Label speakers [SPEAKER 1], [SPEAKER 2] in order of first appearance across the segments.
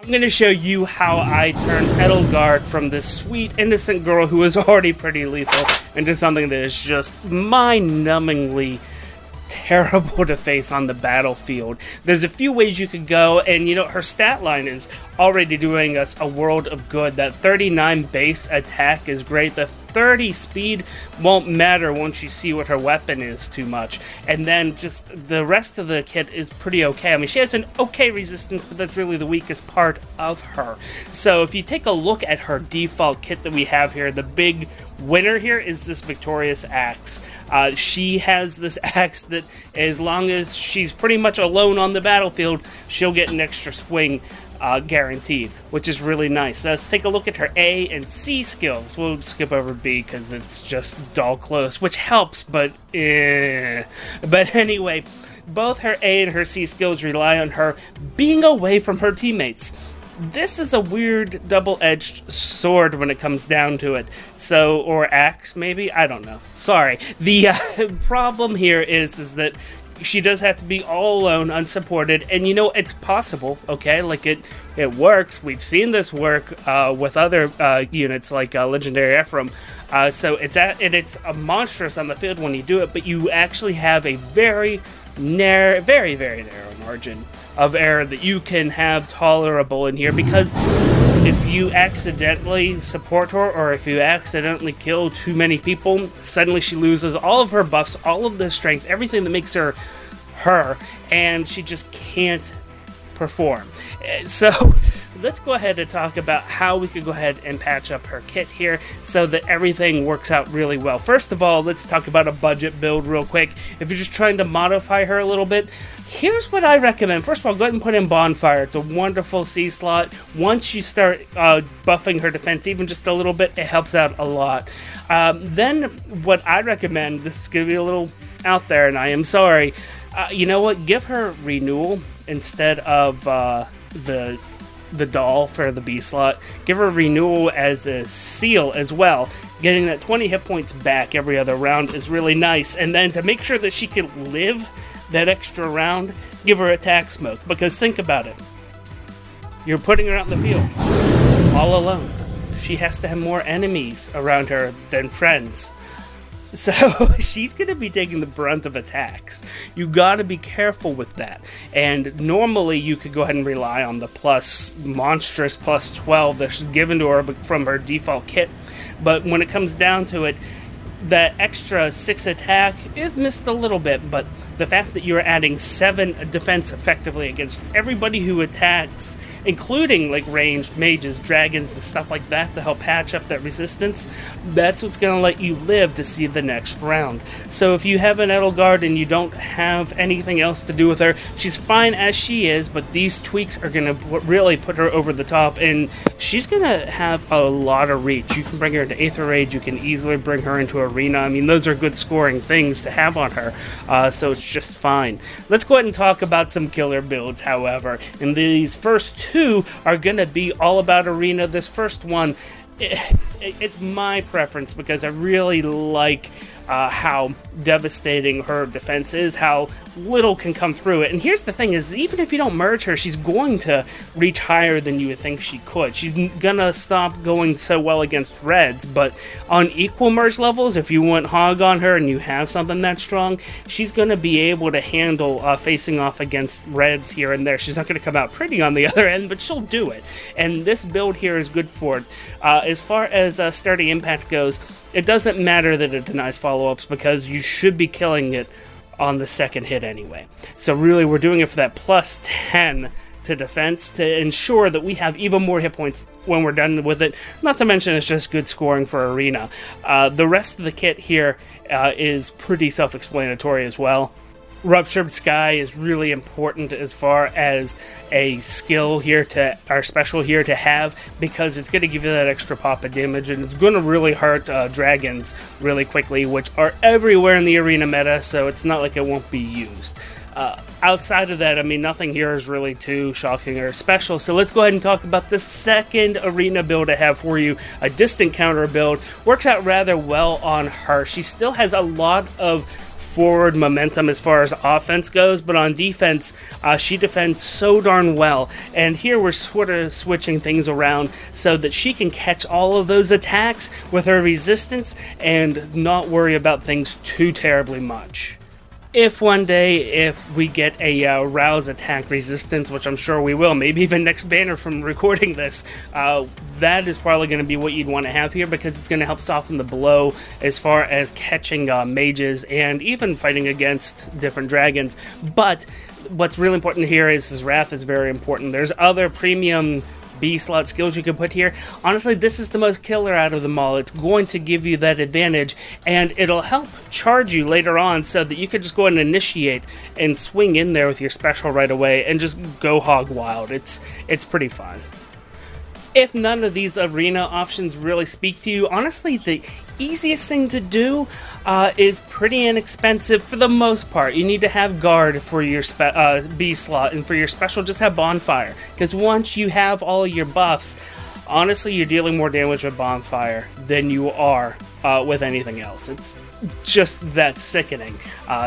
[SPEAKER 1] I'm going to show you how I turned Edelgard from this sweet, innocent girl who was already pretty lethal into something that is just mind-numbingly terrible to face on the battlefield. There's a few ways you could go, and you know, her stat line is already doing us a world of good. That 39 base attack is great. The 30 speed won't matter once you see what her weapon is too much. And then just the rest of the kit is pretty okay. I mean, she has an okay resistance, but that's really the weakest part of her. So if you take a look at her default kit that we have here, the big winner here is this Victorious Axe. She has this axe that as long as she's pretty much alone on the battlefield, she'll get an extra swing guaranteed, which is really nice. Let's take a look at her A and C skills. We'll skip over B because it's just dull close, which helps, but But anyway, both her A and her C skills rely on her being away from her teammates. This is a weird double-edged sword when it comes down to it. So, or axe, maybe? I don't know. Sorry. The problem here is that she does have to be all alone, unsupported, and you know, it's possible, okay? Like, it works. We've seen this work with other units like Legendary Ephraim. So it's a monstrous on the field when you do it, but you actually have a very narrow, very, very narrow margin of error that you can have tolerable in here, because if you accidentally support her, or if you accidentally kill too many people, suddenly she loses all of her buffs, all of the strength, everything that makes her her, and she just can't perform. So let's go ahead and talk about how we could go ahead and patch up her kit here so that everything works out really well. First of all, let's talk about a budget build real quick. If you're just trying to modify her a little bit, here's what I recommend. First of all, go ahead and put in Bonfire. It's a wonderful C slot. Once you start buffing her defense even just a little bit, it helps out a lot. Then what I recommend, this is going to be a little out there, and I am sorry, you know what, give her Renewal instead of the doll for the B slot. Give her Renewal as a seal as well. Getting that 20 hit points back every other round is really nice. And then to make sure that she can live that extra round, give her Attack Smoke. Because think about it. You're putting her out in the field all alone. She has to have more enemies around her than friends. So she's going to be taking the brunt of attacks. You got to be careful with that. And normally you could go ahead and rely on the monstrous plus 12 that's given to her from her default kit. But when it comes down to it, that extra 6 attack is missed a little bit, but the fact that you're adding 7 defense effectively against everybody who attacks, including like ranged mages, dragons, and stuff like that to help patch up that resistance, that's what's going to let you live to see the next round. So if you have an Edelgard and you don't have anything else to do with her, she's fine as she is, but these tweaks are going to really put her over the top, and she's going to have a lot of reach. You can bring her into Aether Rage, you can easily bring her into Arena. I mean, those are good scoring things to have on her, so it's just fine. Let's go ahead and talk about some killer builds, however, and these first two are going to be all about Arena. This first one, it's my preference because I really like how devastating her defense is, how little can come through it. And here's the thing is, even if you don't merge her, she's going to reach higher than you would think she could. She's gonna stop going so well against reds, but on equal merge levels, if you went hog on her and you have something that strong, she's gonna be able to handle facing off against reds here and there. She's not gonna come out pretty on the other end, but she'll do it. And this build here is good for it. As far as sturdy impact goes, it doesn't matter that it denies follow-ups because you should be killing it on the second hit anyway. So really, we're doing it for that plus 10 to defense to ensure that we have even more hit points when we're done with it. Not to mention it's just good scoring for Arena. The rest of the kit here is pretty self-explanatory as well. Ruptured Sky is really important as far as a skill here our special here to have, because it's going to give you that extra pop of damage, and it's going to really hurt dragons really quickly, which are everywhere in the Arena meta, so it's not like it won't be used. Outside of that, I mean, nothing here is really too shocking or special, so let's go ahead and talk about the second Arena build I have for you. A distant counter build works out rather well on her. She still has a lot of forward momentum as far as offense goes, but on defense, she defends so darn well. And here we're sort of switching things around so that she can catch all of those attacks with her resistance and not worry about things too terribly much. If one day, if we get a rouse attack resistance, which I'm sure we will, maybe even next banner from recording this, that is probably going to be what you'd want to have here, because it's going to help soften the blow as far as catching mages and even fighting against different dragons. But what's really important here is his Wrath is very important. There's other premium B slot skills you can put here. Honestly, this is the most killer out of them all. It's going to give you that advantage, and it'll help charge you later on so that you could just go ahead and initiate and swing in there with your special right away and just go hog wild. It's pretty fun. If none of these arena options really speak to you, honestly, the easiest thing to do is pretty inexpensive for the most part. You need to have guard for your B slot, and for your special, just have bonfire. Because once you have all your buffs, honestly, you're dealing more damage with bonfire than you are with anything else. It's just that sickening.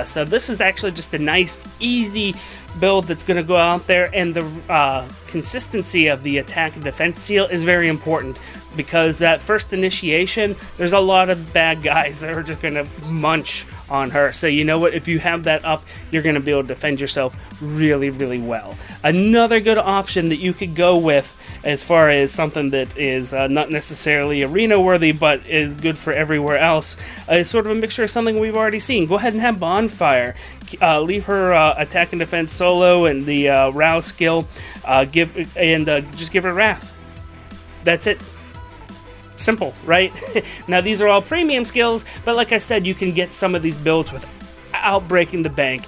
[SPEAKER 1] So this is actually just a nice, easy build that's going to go out there, and the consistency of the attack and defense seal is very important, because that first initiation, there's a lot of bad guys that are just going to munch on her. So you know what, if you have that up, you're going to be able to defend yourself really, really well. Another good option that you could go with as far as something that is not necessarily arena worthy but is good for everywhere else is sort of a mixture of something we've already seen. Go ahead and have bonfire. Leave her attack and defense solo and the rouse skill, just give her Wrath. That's it. Simple, right? Now these are all premium skills, but like I said, you can get some of these builds without breaking the bank.